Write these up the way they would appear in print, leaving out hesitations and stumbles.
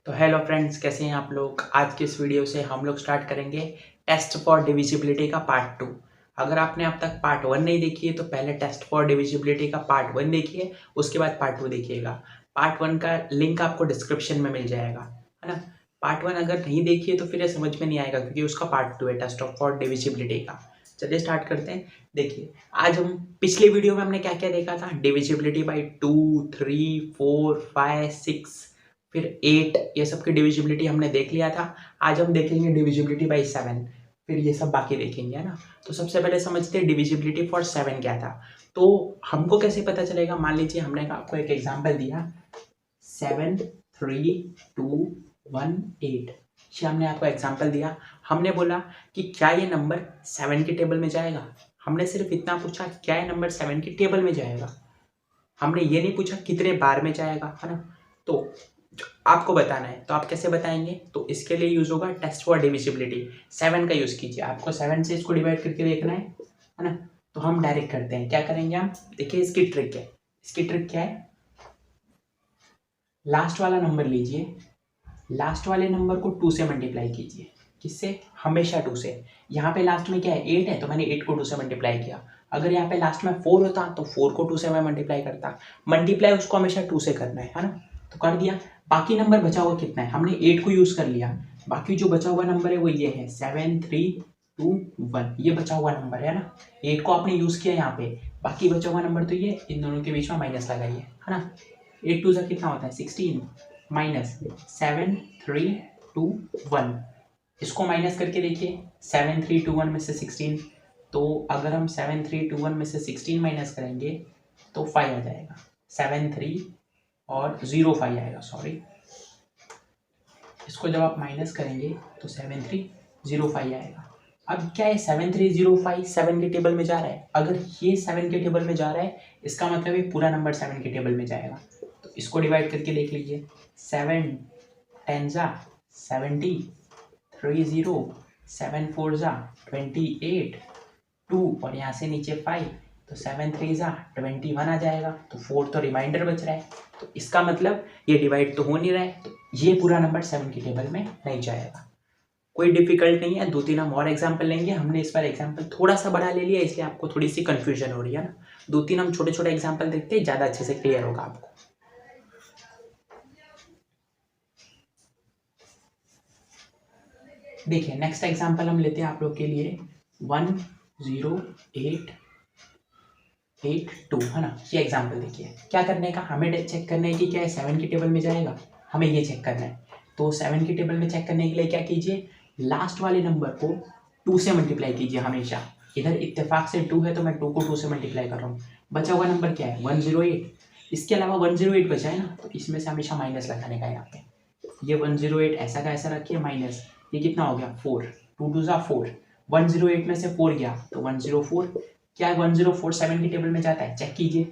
तो hello friends, कैसे हैं आप लोग। आज के इस वीडियो से हम लोग स्टार्ट करेंगे टेस्ट फॉर डिविजिबिलिटी का पार्ट 2। अगर आपने अब तक पार्ट 1 नहीं देखी है तो पहले टेस्ट फॉर डिविजिबिलिटी का पार्ट 1 देखिए, उसके बाद पार्ट 2 देखिएगा। पार्ट 1 का लिंक आपको डिस्क्रिप्शन में मिल जाएगा, है ना। पार्ट 1 अगर नहीं देखिए तो फिर ये समझ में नहीं आएगा, क्योंकि उसका पार्ट 2 है टेस्ट फॉर डिविजिबिलिटी का। चलिए स्टार्ट करते हैं। देखिए, आज हम पिछले वीडियो में हमने क्या क्या देखा था। डिविजिबिलिटी बाई 2, 3, 4, 5, 6 फिर 8, ये सब की डिविजिबिलिटी हमने देख लिया था। आज हम देखेंगे डिविजिबिलिटी बाई 7, फिर ये सब बाकी देखेंगे, है ना। तो सबसे पहले समझते हैं डिविजिबिलिटी फॉर 7 क्या था। तो हमको कैसे पता चलेगा, मान लीजिए हमने आपको एक एग्जांपल दिया 7, 3, 2, 1, 8। ये हमने आपको एग्जांपल दिया। हमने बोला कि क्या ये नंबर 7 के टेबल में जाएगा। हमने सिर्फ इतना पूछा, क्या ये नंबर 7 के टेबल में जाएगा। हमने ये नहीं पूछा कितने बार में जाएगा, है ना। तो आपको बताना है, तो आप कैसे बताएंगे। तो इसके लिए यूज होगा टेस्ट फॉर डिविजिबिलिटी। 7 का यूज कीजिए, आपको 7 से इसको डिवाइड करके देखना है ना। तो हम डायरेक्ट करते हैं, क्या करेंगे हम। देखिए इसकी ट्रिक है। इसकी ट्रिक क्या है, लास्ट वाला नंबर लीजिए, लास्ट वाले नंबर को 2 से मल्टीप्लाई कीजिए। किससे, हमेशा 2 से। यहाँ पे लास्ट में क्या है, 8 है, तो मैंने 8 को 2 से मल्टीप्लाई किया। अगर यहाँ पे लास्ट में 4 होता तो 4 को 2 से मैं मल्टीप्लाई करता। मल्टीप्लाई उसको हमेशा 2 से करना है ना। तो कर दिया। बाकी नंबर बचा हुआ कितना है, हमने 8 को यूज कर लिया। बाकी जो बचा हुआ नंबर है वो ये है 7, 3, 2, 1। ये बचा हुआ नंबर है ना। 8 को आपने यूज किया यहाँ पे, बाकी बचा हुआ नंबर तो ये, इन दोनों के बीच में माइनस लगाइए, है ना। 8 2 से कितना होता है 16, माइनस 7, 3, 2, 1। इसको माइनस करके देखिए, 7, 3, 2, 1 में से 16। तो अगर हम 7, 3, 2, 1 में से 16 माइनस करेंगे तो 5 आ जाएगा। 7, 3 और 0, 5 आएगा, सॉरी। इसको जब आप माइनस करेंगे तो 7, 3, 0, 5 आएगा। अब क्या है, 7, 3, 0, 5 7 के टेबल में जा रहा है। अगर ये 7 के टेबल में जा रहा है, इसका मतलब ये पूरा नंबर 7 के टेबल में जाएगा। तो इसको डिवाइड करके देख लीजिए, 7 10 जा 70, 3 0, 7 4 जा 28, 2 और यहाँ से नीचे 5, तो 7 3 जा 21 आ जाएगा। तो 4 तो रिमाइंडर बच रहा है। तो इसका मतलब ये डिवाइड तो हो नहीं रहा है, तो ये पूरा नंबर 7 के टेबल में नहीं जाएगा। कोई डिफिकल्ट नहीं है। 2-3 हम और एग्जाम्पल लेंगे। हमने इस बार एग्जाम्पल थोड़ा सा बड़ा ले लिया, इसलिए आपको थोड़ी सी कंफ्यूजन हो रही है ना। 2-3 हम छोटे छोटे एग्जाम्पल देखते हैं, ज़्यादा अच्छे से क्लियर होगा आपको। देखिए नेक्स्ट एग्जाम्पल हम लेते हैं आप लोग के लिए 1 0 8 8 2, है ना। ये एग्जाम्पल देखिए, क्या करने का, हमें चेक करना है कि क्या है 7 के टेबल में जाएगा। हमें ये चेक करना है। तो 7 के टेबल में चेक करने के लिए क्या कीजिए, लास्ट वाले नंबर को 2 से मल्टीप्लाई कीजिए हमेशा। इधर इत्तेफाक से 2 है तो मैं 2 को 2 से मल्टीप्लाई कर रहा हूँ। बचा हुआ नंबर क्या है 108। इसके अलावा 108 बचा है ना, तो इसमें से हमेशा माइनस लगाने का है यहाँ पे। ये 108 ऐसा का ऐसा रखिए, माइनस ये कितना हो गया 4, 2 2 जा 4, 108 में से 4 गया तो 104। क्या 104 7 के टेबल में जाता है, चेक कीजिए।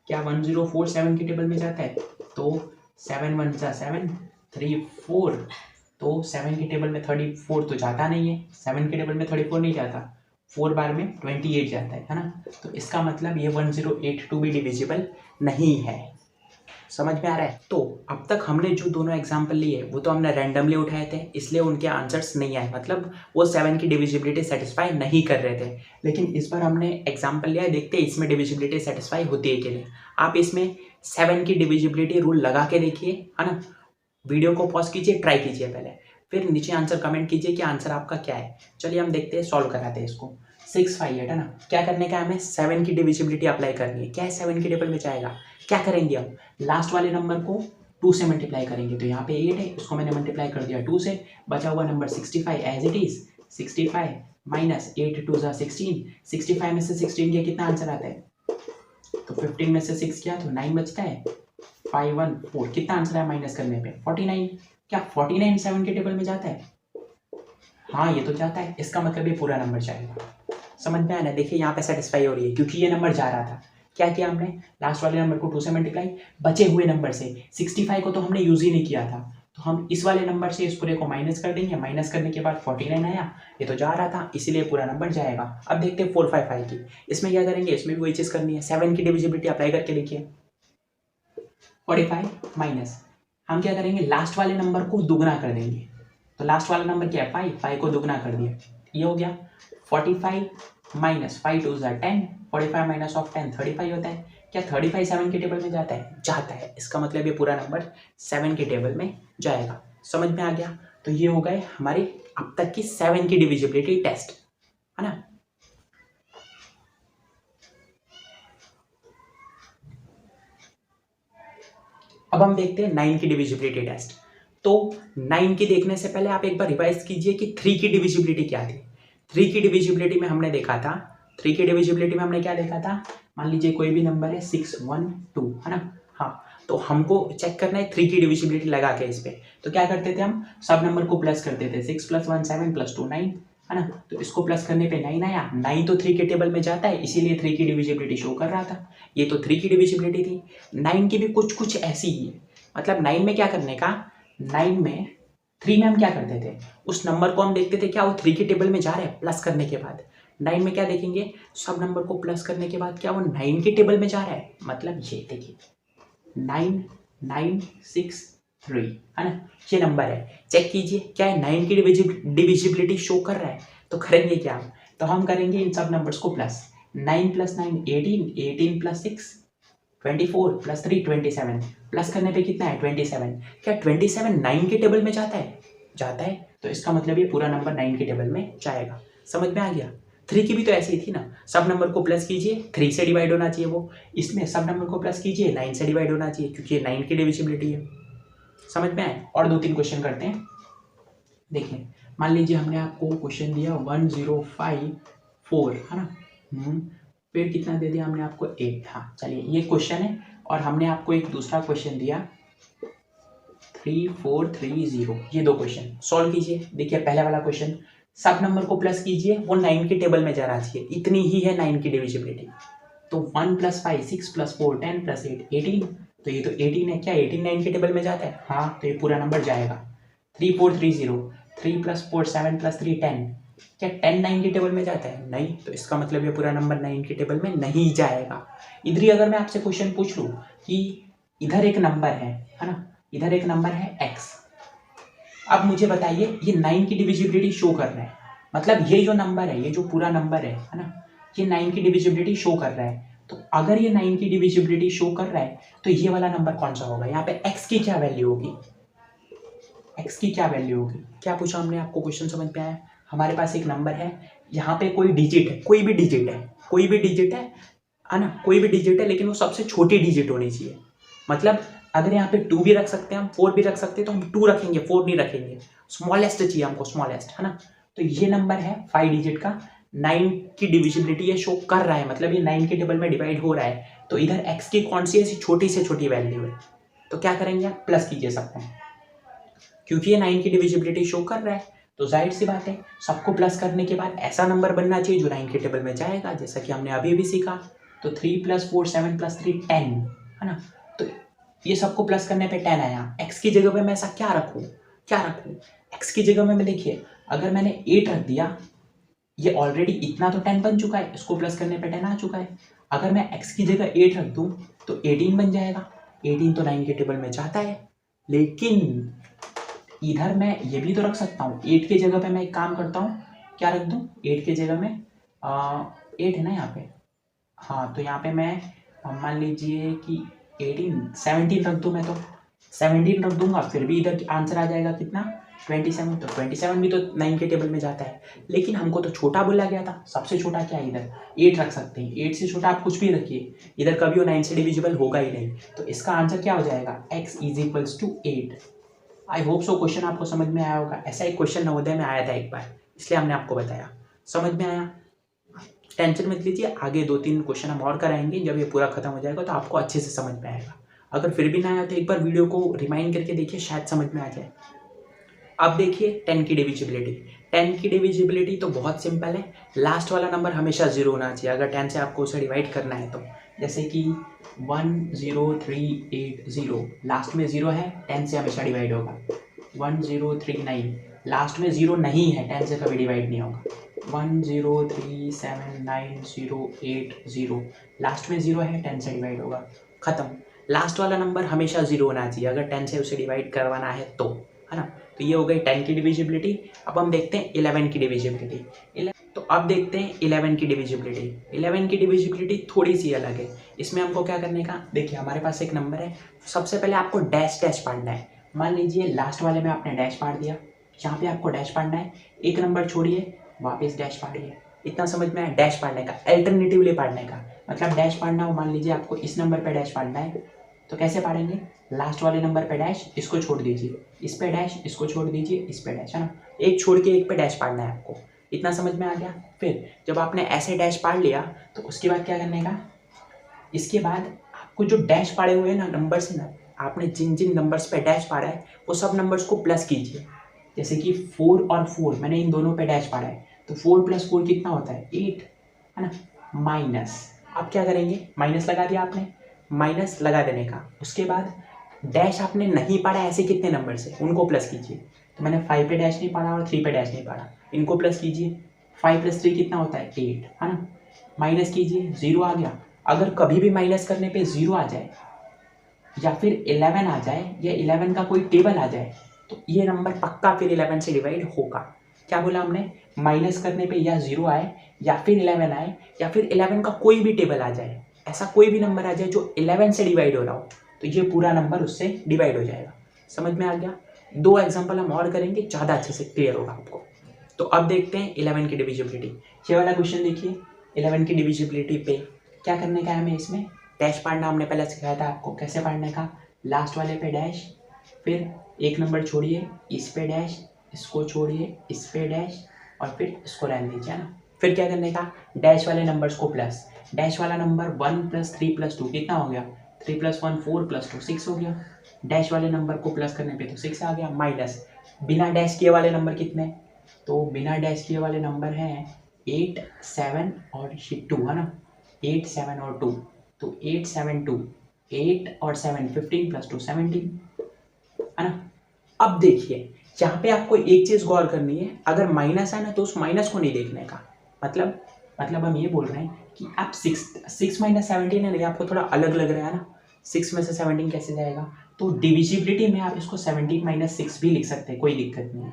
क्या 104 7 के टेबल में जाता है। तो 7 1 जा 7, 3 4, तो 7 के टेबल में 34 तो जाता नहीं है। 7 के टेबल में 34 नहीं जाता, 4 बार में 28 जाता है ना। तो इसका मतलब ये 1082 भी डिविजिबल नहीं है। समझ में आ रहा है। तो अब तक हमने जो दोनों एग्जाम्पल लिए वो तो हमने रैंडमली उठाए थे, इसलिए उनके आंसर्स नहीं आए, मतलब वो 7 की डिविजिबिलिटी सेटिस्फाई नहीं कर रहे थे। लेकिन इस बार हमने एग्जाम्पल लिया, देखते हैं इसमें डिविजिबिलिटी सेटिस्फाई होती है कि नहीं। आप इसमें 7 की डिविजिबिलिटी रूल लगा के देखिए, है ना। वीडियो को पॉज कीजिए, ट्राई कीजिए पहले, फिर नीचे आंसर कमेंट कीजिए कि आंसर आपका क्या है। चलिए हम देखते हैं, सॉल्व कराते हैं इसको। 6 5 8, है ना। क्या करने का, हमें 7 की डिविजिबिलिटी अप्लाई करनी है। क्या है 7 के टेबल में जाएगा। क्या करेंगे हम, लास्ट वाले नंबर को 2 से मल्टीप्लाई करेंगे। तो यहाँ पे 8 है, उसको मैंने मल्टीप्लाई कर दिया 2 से। बचा हुआ number 65 as it is, 65 minus 8 2 जा 16। 65 में से 16 गया, कितना आंसर आता है। तो 15 में से 6 किया तो 9 बचता है। 5 1 4, कितना आंसर है माइनस करने पे 49। क्या 49 7 के टेबल में जाता है। हाँ ये तो जाता है, इसका मतलब ये पूरा नंबर जाएगा। समझ में आया ना। देखिए यहाँ पे सेटिस्फाई हो रही है क्योंकि ये नंबर जा रहा था। क्या किया हमने, लास्ट वाले नंबर को 2 से मल्टीप्लाई, बचे हुए नंबर से 65 को तो हमने यूज ही नहीं किया था, तो हम इस वाले नंबर से इस पूरे को माइनस कर देंगे। माइनस करने के बाद 49 आया, ये तो जा रहा था इसीलिए पूरा नंबर जाएगा। अब देखते हैं 4 5 5 की। इसमें क्या करेंगे, इसमें भी वही चीज़ करनी है। 7 की डिविजिबिलिटी अप्लाई करके देखिए। 45 माइनस हम क्या करेंगे, लास्ट वाले नंबर को दुगना कर देंगे। तो लास्ट वाला नंबर क्या है, 5 को दुगना कर दिया, ये हो गया 45 माइनस 5 टू 10, 45 माइनस ऑफ 10 35 होता है। क्या 35 7 के टेबल में जाता है, जाता है। इसका मतलब ये पूरा नंबर 7 के टेबल में जाएगा। समझ में आ गया। तो ये हो गए हमारे अब तक की 7 की डिविजिबिलिटी टेस्ट, है ना। अब हम देखते हैं 9 की डिविजिबिलिटी टेस्ट। तो 9 की देखने से पहले आप एक बार रिवाइज कीजिए कि 3 की डिविजिबिलिटी क्या थी। 3 की डिविजिबिलिटी में हमने देखा था, 3 की डिविजिबिलिटी में हमने क्या देखा था, मान लीजिए कोई भी नंबर है 6 1 2, है ना। हाँ, तो हमको चेक करना है 3 की डिविजिबिलिटी लगा के इस पे। तो क्या करते थे, हम सब नंबर को प्लस करते थे, 6 + 1 7 + 2 9, है ना। तो इसको प्लस करने पे 9 आया, 9 तो 3 के टेबल में जाता है, इसीलिए 3 की डिविजिबिलिटी शो कर रहा था। ये तो 3 की डिविजिबिलिटी थी। 9 की भी कुछ कुछ ऐसी ही है। मतलब 9 में क्या करने का, 9 में 3 में हम क्या करते थे, उस नंबर को हम देखते थे क्या वो 3 के टेबल में जा रहा है, प्लस करने के बाद 9 में क्या देखेंगे, सब नंबर को प्लस करने के बाद क्या वो 9 के टेबल में जा रहा है। मतलब ये देखिए 9 9 6 3, है ना, ये नंबर है। चेक कीजिए क्या है, 9 की डिविजिबिलिटी शो कर रहा है। तो करेंगे क्या, तो हम करेंगे इन सब नंबर्स को प्लस। 9 + 9 18, 18 + 6 24 + 3 27, प्लस करने पे कितना है 27। क्या 27 9 के टेबल में जाता है, जाता है। तो इसका मतलब ये पूरा नंबर 9 के टेबल में जाएगा। समझ में आ गया। 3 की भी तो ऐसी थी ना, सब नंबर को प्लस कीजिए, 3 से डिवाइड होना चाहिए वो। इसमें सब नंबर को प्लस कीजिए, 9 से डिवाइड होना चाहिए, क्योंकि ये 9 की डिविजिबिलिटी है। समझ में आए। और 2-3 क्वेश्चन करते हैं। देखिए मान लीजिए हमने आपको क्वेश्चन दिया 1054, है ना। फिर कितना दे दिया हमने आपको 8। हाँ चलिए, ये क्वेश्चन है। और हमने आपको एक दूसरा क्वेश्चन दिया 3430। ये 2 क्वेश्चन सॉल्व कीजिए। देखिए पहले वाला क्वेश्चन, सब नंबर को प्लस कीजिए, वो 9 के टेबल में जाना चाहिए, इतनी ही है 9 की डिविजिबिलिटी। तो 1 + 5 6 + 4 10 + 8 18। तो ये तो 18 है। क्या 18 9 के टेबल में जाता है, हाँ, तो ये पूरा नंबर जाएगा। 3430, 3 + 4 7 + 3 10। क्या 10 9 के टेबल में जाता है, नहीं। तो इसका मतलब ये पूरा नंबर 9 के टेबल में नहीं जाएगा। इधर ही अगर मैं आपसे क्वेश्चन पूछ लूँ कि इधर एक नंबर है ना, इधर एक नंबर है x। अब मुझे बताइए ये 9 की डिविजिबिलिटी शो कर रहा है, मतलब ये जो नंबर है, ये जो पूरा नंबर है ना, ये 9 की डिविजिबिलिटी शो कर रहा है। तो अगर ये 9 की डिविजिबिलिटी शो कर रहा है तो ये वाला नंबर कौन सा होगा, यहाँ पे x की क्या वैल्यू होगी, x की क्या वैल्यू होगी। क्या पूछा हमने, आपको क्वेश्चन समझ में आया। हमारे पास एक नंबर है, यहाँ पे कोई डिजिट है, कोई भी डिजिट है, कोई भी डिजिट है ना, कोई भी डिजिट है, लेकिन वो सबसे छोटी डिजिट होनी चाहिए। मतलब अगर यहाँ पे 2 भी रख सकते हैं हम, 4 भी रख सकते हैं, तो हम 2 रखेंगे, 4 नहीं रखेंगे। स्मॉलेस्ट चाहिए हमको, स्मॉलेस्ट, है ना। तो ये नंबर है 5 डिजिट का, 9 की डिविजिबिलिटी ये शो कर रहा है, मतलब ये 9 के टेबल में डिवाइड हो रहा है। तो इधर x की कौन सी ऐसी छोटी से छोटी वैल्यू है, तो क्या करेंगे आप, प्लस कीजिए सबको, क्योंकि ये 9 की डिविजिबिलिटी शो कर रहा है। तो जाहिर सी बात है, सबको प्लस करने के बाद ऐसा नंबर बनना चाहिए जो 9 के टेबल में जाएगा, जैसा कि हमने अभी भी सीखा। तो 3 + 4 7 + 3 10, है ना। तो ये सबको प्लस करने पे 10 आया। x की जगह पे मैं ऐसा क्या रखूँ, क्या रखूँ, x की जगह में मैं देखिए अगर मैंने 8 रख दिया, ये ऑलरेडी इतना तो 10 बन चुका है, इसको प्लस करने पे 10 आ चुका है। अगर मैं x की जगह 8 रख दूँ तो 18 बन जाएगा। 18 तो 9 के टेबल में जाता है। लेकिन इधर मैं ये भी तो रख सकता हूँ, 8 की जगह पे मैं एक काम करता हूँ, क्या रख दूँ, 8 की जगह में 8 है ना यहाँ पे, हाँ, तो यहाँ पे मैं मान लीजिए कि 17 रख दूँ। मैं तो 17 रख दूंगा, फिर भी इधर आंसर आ जाएगा कितना, 27। तो 27 भी तो 9 के टेबल में जाता है, लेकिन हमको तो छोटा बोला गया था। सबसे छोटा क्या है, इधर 8 रख सकते हैं। 8 से छोटा आप कुछ भी रखिए, इधर कभी वो 9 से डिविजिबल होगा ही नहीं। तो इसका आंसर क्या हो जाएगा, x = 8। I hope so question आपको समझ में आया होगा। ऐसा एक क्वेश्चन नवोदय में आया था एक बार, इसलिए हमने आपको बताया। समझ में आया, टेंशन मत लीजिए, आगे 2-3 क्वेश्चन हम और कराएंगे, जब ये पूरा खत्म हो जाएगा तो आपको अच्छे से समझ में आएगा। अगर फिर भी ना आया तो एक बार वीडियो को रिमाइंड करके देखिए, शायद समझ में आ जाए। अब देखिए 10 की डिविजिबिलिटी। 10 की डिविजिबिलिटी तो बहुत सिंपल है, लास्ट वाला नंबर हमेशा 0 होना चाहिए अगर 10 से आपको उसे डिवाइड करना है तो। जैसे कि 10380, लास्ट में 0 है, 10 से हमेशा डिवाइड होगा। 1039, लास्ट में 0 नहीं है, 10 से कभी डिवाइड नहीं होगा। 1037980, लास्ट में 0 है, 10 से डिवाइड होगा, खत्म। लास्ट वाला नंबर हमेशा 0 होना चाहिए अगर 10 से उसे डिवाइड करवाना है तो, है ना। तो ये हो गई 10 की डिविजिबिलिटी। अब हम देखते हैं 11 की डिविजिबिलिटी। तो अब देखते हैं 11 की डिविजिबिलिटी। 11 की डिविजिबिलिटी थोड़ी सी अलग है। इसमें हमको क्या करने का, देखिए हमारे पास एक नंबर है, सबसे पहले आपको डैश डैश पढ़ना है। मान लीजिए लास्ट वाले में आपने डैश पढ़ दिया, यहाँ पे आपको डैश पढ़ना है, एक नंबर छोड़िए वापस डैश पढ़िए। इतना समझ में आया? डैश पढ़ने का, अल्टरनेटिवली पढ़ने का मतलब डैश पढ़ना हो, मान लीजिए आपको इस नंबर पे डैश पढ़ना है तो कैसे पढ़ेंगे, लास्ट वाले नंबर पे डैश, इसको छोड़ दीजिए, इस पे डैश, इसको छोड़ दीजिए, इस पे डैश, है ना। एक छोड़ के एक पे डैश पढ़ना है आपको। इतना समझ में आ गया? फिर जब आपने ऐसे डैश पढ़ लिया तो उसके बाद क्या करने का, इसके बाद आपको जो डैश पढ़े हुए हैं ना नंबर से ना, आपने जिन जिन नंबर्स पे डैश पढ़ा है वो सब नंबर्स को प्लस कीजिए। जैसे कि 4 और 4 मैंने इन दोनों पे डैश पढ़ा है तो 4 + 4 कितना होता है 8, है ना। माइनस, आप क्या करेंगे, माइनस लगा दिया आपने, माइनस लगा देने का, उसके बाद डैश आपने नहीं पढ़ा ऐसे कितने नंबर से उनको प्लस कीजिए। तो मैंने 5 पे डैश नहीं पढ़ा और 3 पे डैश नहीं पढ़ा, इनको प्लस कीजिए। 5 + 3 कितना होता है 8, है ना। माइनस कीजिए, 0 आ गया। अगर कभी भी माइनस करने पे 0 आ जाए या फिर 11 आ जाए या 11 का कोई टेबल आ जाए तो ये नंबर पक्का फिर 11 से डिवाइड होगा। क्या बोला हमने, माइनस करने पे या 0 आए या फिर 11 आए या फिर 11 का कोई भी टेबल आ जाए, ऐसा कोई भी नंबर आ जाए जो 11 से डिवाइड हो रहा हो तो ये पूरा नंबर उससे डिवाइड हो जाएगा। समझ में आ गया? 2 एग्जाम्पल हम और करेंगे, ज़्यादा अच्छे से क्लियर होगा आपको। तो अब देखते हैं 11 की डिविजिबिलिटी। ये वाला क्वेश्चन देखिए, 11 की डिविजिबिलिटी पे क्या करने का है हमें, इसमें डैश पढ़ना हमने पहले सिखाया था आपको कैसे पढ़ने का। लास्ट वाले पे डैश, फिर एक नंबर छोड़िए, इस पे डैश, इसको छोड़िए, इस पे डैश और फिर इसको रहने दीजिए, ना। फिर क्या करने का, डैश वाले नंबर्स को प्लस, डैश वाला नंबर 1 + 3 + 2 कितना हो गया, 3 + 1 4 + 2 6 हो गया। डैश वाले नंबर को प्लस करने पे तो 6 आ गया। माइनस बिना डैश किए वाले नंबर कितने, तो बिना डैश किए वाले नंबर हैं 8 7 और 2, है ना। 8 7 और 2, तो 8 7 2, 8 और 7 15 + 2 17, है ना। अब देखिए यहाँ पे आपको एक चीज़ गौर करनी है, अगर माइनस है ना तो उस माइनस को नहीं देखने का, मतलब हम ये बोल रहे हैं कि आप 6 - 17 है ना, आपको थोड़ा अलग लग रहा है ना, 6 में से 17 कैसे जाएगा, तो डिविजिबिलिटी में आप इसको 17 - 6 भी लिख सकते हैं, कोई दिक्कत नहीं है।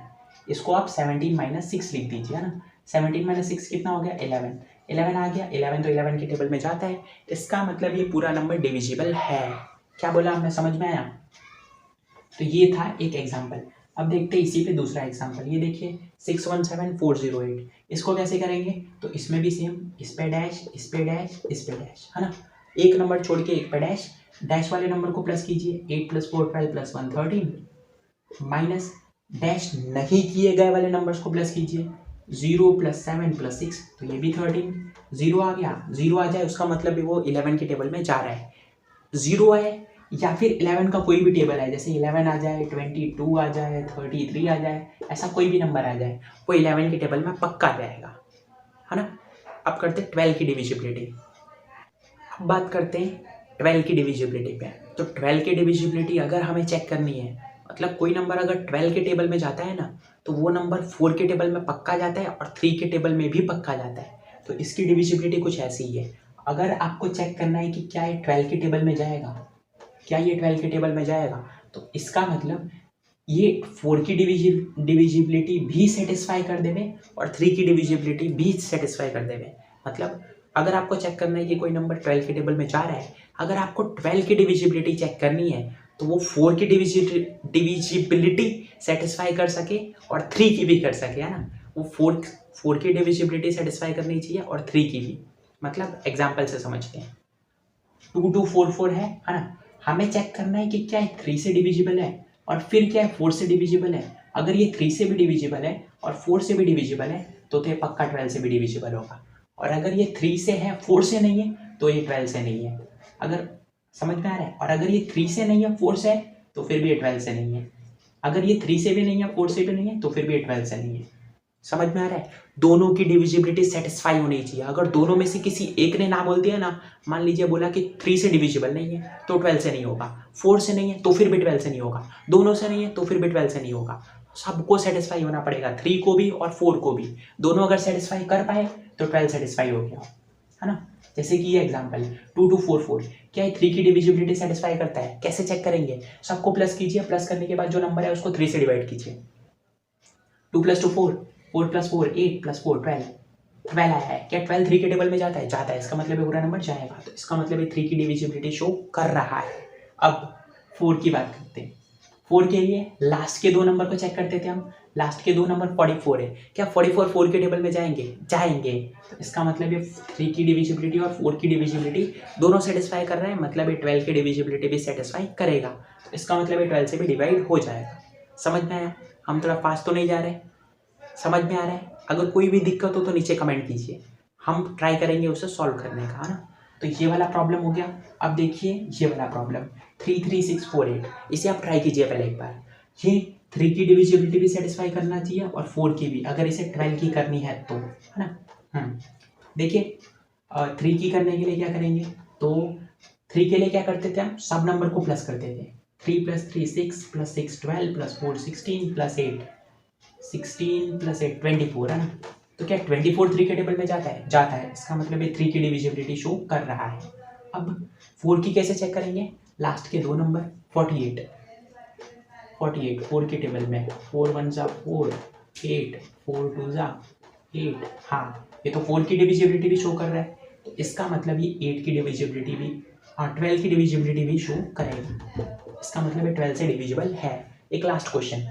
इसको आप 17 - 6 लिख दीजिए, है ना। 17 - 6 कितना हो गया 11, 11 आ गया, 11 तो 11 के टेबल में जाता है, इसका मतलब ये पूरा नंबर डिविजिबल है। क्या बोला आपने, समझ में आया? तो ये था एक एग्जाम्पल। अब देखते हैं इसी पे दूसरा एग्जाम्पल, ये देखिए 617408, इसको कैसे करेंगे, तो इसमें भी सेम, इस पे डैश, इस पे डैश, इस पे डैश, है ना। एक नंबर छोड़ के एक पे डैश, डैश वाले नंबर को प्लस कीजिए, 8 + 4 12 + 1 13, माइनस डैश नहीं किए गए वाले नंबर्स को प्लस कीजिए, 0 + 7 + 6, तो ये भी 13, 0 आ गया, 0 आ जाए उसका मतलब भी वो 11 के टेबल में जा रहा है। 0 है या फिर 11 का कोई भी टेबल है, जैसे 11 आ जाए, 22 आ जाए, 33 आ जाए, ऐसा कोई भी नंबर आ जाए वो 11 के टेबल में पक्का जाएगा, है ना। अब करते हैं 12 की डिविजिबिलिटी। अब बात करते हैं 12 की डिविजिबिलिटी पे। तो 12 की डिविजिबिलिटी अगर हमें चेक करनी है, मतलब कोई नंबर अगर 12 के टेबल में जाता है ना तो वो नंबर 4 के टेबल में पक्का जाता है और 3 के टेबल में भी पक्का जाता है। तो इसकी डिविजिबिलिटी कुछ ऐसी ही है। अगर आपको चेक करना है कि क्या ये 12 के टेबल में जाएगा, क्या ये 12 के टेबल में जाएगा, तो इसका मतलब ये 4 की डिविजिबिलिटी भी सेटिस्फाई कर देवे और 3 की डिविजिबिलिटी भी सेटिस्फाई कर देवे। मतलब अगर आपको चेक करना है कि कोई नंबर 12 के टेबल में जा रहा है, अगर आपको 12 की डिविजिबिलिटी चेक करनी है तो वो 4 की डिविजिबिलिटी सेटिस्फाई कर सके और 3 की भी कर सके, है ना। वो 4 की डिविजिबिलिटी सेटिस्फाई करनी चाहिए और 3 की भी। मतलब एग्जाम्पल से समझते हैं, 2 2 4 4 है ना। हमें चेक करना है कि क्या 3 से डिविजिबल है और फिर क्या 4 से डिविजिबल है। अगर ये 3 से भी डिविजिबल है और 4 से भी डिविजिबल है तो ये पक्का 12 से भी डिविजिबल होगा। और अगर ये 3 से है 4 से नहीं है तो ये 12 से नहीं है। अगर समझ में आ रहा है, और अगर ये 3 से नहीं है 4 से है तो फिर भी ये 12 से नहीं है। अगर ये 3 से भी नहीं है 4 से भी नहीं है तो फिर भी ये 12 से नहीं है। समझ में आ रहा है, दोनों की डिविजिबिलिटी सेटिस्फाई होनी चाहिए। अगर दोनों में से किसी एक ने ना बोल दिया ना, मान लीजिए बोला कि 3 से डिविजिबल नहीं है तो 12 से नहीं होगा, 4 से नहीं है तो फिर भी 12 से नहीं होगा, दोनों से नहीं है तो फिर भी 12 से नहीं होगा। सबको सेटिस्फाई होना पड़ेगा, 3 को भी और 4 को भी। दोनों अगर सेटिस्फाई कर पाए तो 12 सेटिस्फाई हो गया, है ना। जैसे कि ये एग्जांपल 2 2 4 4 क्या है 3 की डिविजिबिलिटी सेटिस्फाई करता है। कैसे चेक करेंगे, सबको प्लस कीजिए, प्लस करने के बाद जो नंबर है उसको 3 से डिवाइड कीजिए। 2 + 2 4, 4 + 4 8 + 4 12, 12 आया है। क्या 12 3 के टेबल में जाता है, जाता है, इसका मतलब है पूरा नंबर जाएगा। तो इसका मतलब है 3 की डिविजिबिलिटी शो कर रहा है। अब 4 की बात करते हैं। 4 के लिए लास्ट के दो नंबर को चेक करते थे हम। लास्ट के दो नंबर 44 है। क्या 44 4 के टेबल में जाएंगे, जाएंगे। तो इसका मतलब ये 3 की डिविजिबिलिटी और 4 की डिविजिबिलिटी दोनों सेटिस्फाई कर रहे हैं, मतलब ये 12 की डिविजिबिलिटी भी सेटिस्फाई करेगा। तो इसका मतलब ये 12 से भी डिवाइड हो जाएगा। समझ में आया, हम थोड़ा फास्ट तो नहीं जा रहे, समझ में आ रहा है। अगर कोई भी दिक्कत हो तो नीचे कमेंट कीजिए, हम ट्राई करेंगे उसे सॉल्व करने का, है ना। तो ये वाला प्रॉब्लम हो गया। अब देखिए ये वाला प्रॉब्लम 3 3 6 4 8, इसे आप ट्राई कीजिए पहले एक बार। ये 3 की डिविजिबिलिटी भी सेटिस्फाई करना चाहिए और 4 की भी, अगर इसे 12 की करनी है तो, है ना। देखिए 3 की करने के लिए क्या करेंगे, तो 3 के लिए क्या करते थे हम, सब नंबर को प्लस करते थे। 3 + 3 6 + 6 12 + 4 16 + 8 16 + 8 24, है ना। तो क्या 24 3 के टेबल में जाता है, जाता है। इसका मतलब ये 3 की डिविजिबिलिटी शो कर रहा है। अब 4 की कैसे चेक करेंगे, लास्ट के दो नंबर 48 4 के टेबल में 4 1 = 4 8 4 2 = 8, हाँ ये तो 4 की डिविजिबिलिटी भी शो कर रहा है। तो इसका मतलब ये 8 की डिविजिबिलिटी भी, 12 की डिविजिबिलिटी भी शो करेगी। इसका मतलब ये 12 से डिविजिबल है। एक लास्ट क्वेश्चन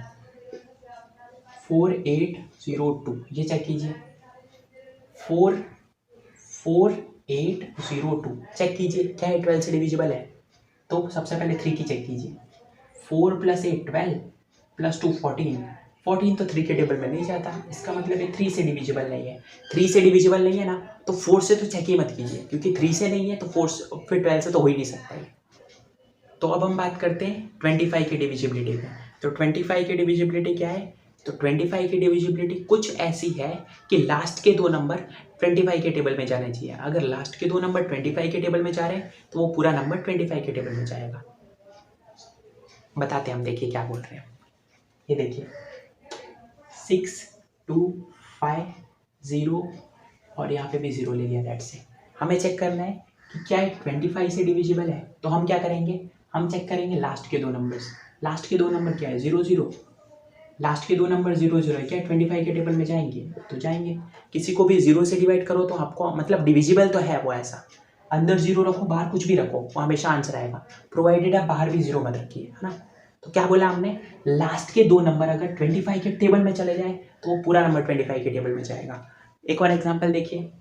4802, ये चेक कीजिए। 4802 चेक कीजिए, क्या है 12 से डिविजिबल है। तो सबसे पहले 3 की चेक कीजिए। 4 + 8 12 + 2 14, 14 तो 3 के टेबल में नहीं जाता। इसका मतलब ये 3 से डिविजिबल नहीं है। 3 से डिविजिबल नहीं है ना, तो 4 से तो चेक ही मत कीजिए, क्योंकि 3 से नहीं है तो 4 से, फिर 12 से तो हो ही नहीं सकता है। तो अब हम बात करते हैं 25 की डिविजिबिलिटी पे। तो 25 की डिविजिबिलिटी क्या है, तो 25 की डिविजिबिलिटी कुछ ऐसी है कि लास्ट के दो नंबर 25 के टेबल में जाने चाहिए। अगर लास्ट के दो नंबर 25 के टेबल में जा रहे हैं तो वो पूरा नंबर 25 के टेबल में जाएगा। बताते हैं हम, देखिए क्या बोल रहे हैं। ये देखिए 6 2 5 0 और यहाँ पे भी 0 ले लिया। दैट से हमें चेक करना है कि क्या है 25 से डिविजिबल है। तो हम क्या करेंगे, हम चेक करेंगे लास्ट के दो नंबर्स। लास्ट के दो नंबर क्या है 0 0, लास्ट के दो नंबर 0 0 है। क्या 25 के टेबल में जाएंगे, तो जाएंगे। किसी को भी 0 से डिवाइड करो तो आपको मतलब डिविजिबल तो है वो, ऐसा अंदर 0 रखो बाहर कुछ भी रखो वो हमेशा आंसर आएगा, प्रोवाइडेड आप बाहर भी 0 मत रखिए, है ना। तो क्या बोला हमने, लास्ट के दो नंबर अगर 25 के टेबल में चले जाए तो वो पूरा नंबर 25 के टेबल में जाएगा। एक और एग्जाम्पल देखिए।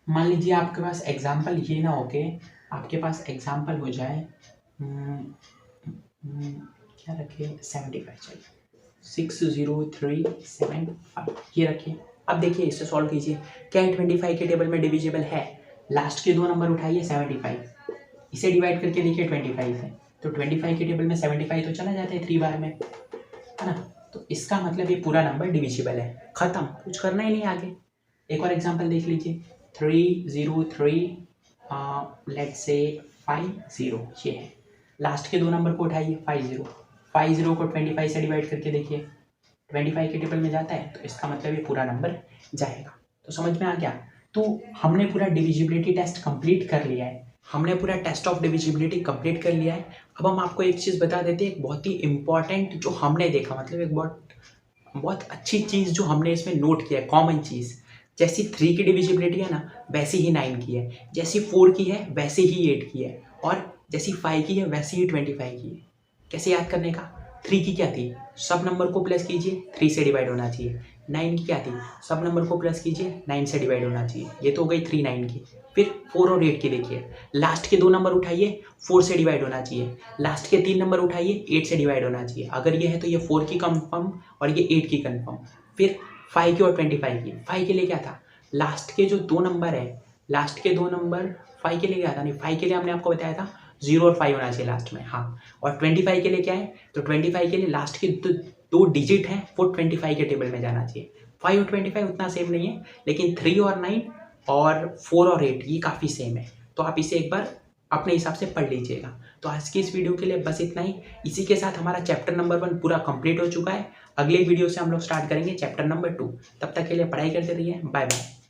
मान लीजिए आपके पास एग्जाम्पल ये ना हो के आपके पास एग्जाम्पल हो जाए क्या रखिए 75, चलिए 60375 ये रखिए। अब देखिए इसे सॉल्व कीजिए। क्या 25 के टेबल में डिविजिबल है, लास्ट के दो नंबर उठाइए 75, इसे डिवाइड करके देखिए 25 है। तो 25 के टेबल में 75 तो चला जाता है 3 बार में, है ना। तो इसका मतलब ये पूरा नंबर डिविजिबल है, खत्म, कुछ करना ही नहीं आगे। एक और एग्जांपल देख लीजिए 303 लेट्स से 50, ये है। लास्ट के दो नंबर को उठाइए 50 को 25 से डिवाइड करके देखिए 25 के टेबल में जाता है। तो इसका मतलब ये पूरा नंबर जाएगा। तो समझ में आ गया। तो हमने पूरा डिविजिबिलिटी टेस्ट कंप्लीट कर लिया है, हमने पूरा टेस्ट ऑफ डिविजिबिलिटी कंप्लीट कर लिया है। अब हम आपको एक चीज़ बता देते हैं, एक बहुत ही इंपॉर्टेंट जो हमने देखा, मतलब एक बहुत अच्छी चीज़ जो हमने इसमें नोट किया है, कॉमन चीज़। जैसी 3 की डिविजिबिलिटी है ना, वैसी ही 9 की है। जैसी 4 की है वैसी ही 8 की है। और जैसी 5 की है वैसी ही 25 की है। कैसे याद करने का, 3 की क्या थी, सब नंबर को प्लस कीजिए 3 से डिवाइड होना चाहिए। 9 की क्या थी, सब नंबर को प्लस कीजिए 9 से डिवाइड होना चाहिए। ये तो हो गई 3 9 की। फिर 4 और 8 की देखिए, लास्ट के दो नंबर उठाइए 4 से डिवाइड होना चाहिए, लास्ट के 3 नंबर उठाइए 8 से डिवाइड होना चाहिए। अगर ये है तो ये 4 की कन्फर्म और ये 8 की कन्फर्म। फिर 5 की और 25 की। 5 के लिए क्या था, लास्ट के जो दो नंबर है, लास्ट के दो नंबर 5 के लिए क्या था, नहीं 5 के लिए हमने आपको बताया था 0 और 5 होना चाहिए लास्ट में, हाँ। और 25 के लिए क्या है, तो 25 के लिए लास्ट के दो डिजिट हैं वो 25 के टेबल में जाना चाहिए। 5 और 25 उतना सेम नहीं है, लेकिन 3 और 9 और 4 और 8 ये काफ़ी सेम है। तो आप इसे एक बार अपने हिसाब से पढ़ लीजिएगा। तो आज की इस वीडियो के लिए बस इतना ही। इसी के साथ हमारा चैप्टर नंबर 1 पूरा कंप्लीट हो चुका है। अगले वीडियो से हम लोग स्टार्ट करेंगे चैप्टर नंबर 2। तब तक के लिए पढ़ाई करते रहिए। Bye bye.